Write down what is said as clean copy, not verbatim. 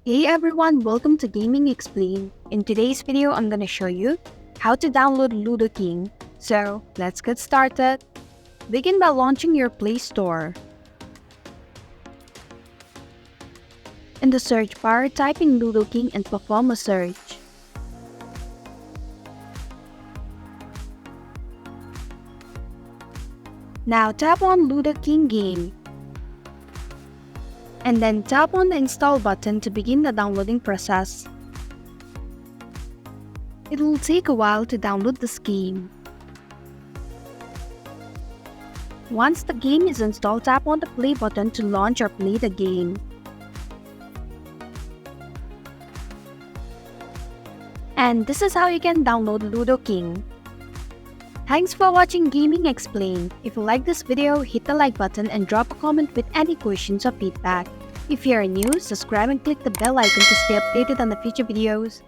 Hey everyone, welcome to Gaming Explain. In today's video, I'm gonna show you how to download Ludo King. So let's get started. Begin by launching your Play Store. In the search bar, type in Ludo King and perform a search. Now tap on Ludo King game. And then tap on the install button to begin the downloading process. It will take a while to download this game. Once the game is installed, tap on the play button to launch or play the game. And this is how you can download Ludo King. Thanks for watching Gaming Explained. If you like this video, hit the like button and drop a comment with any questions or feedback. If you are new, subscribe and click the bell icon to stay updated on the future videos.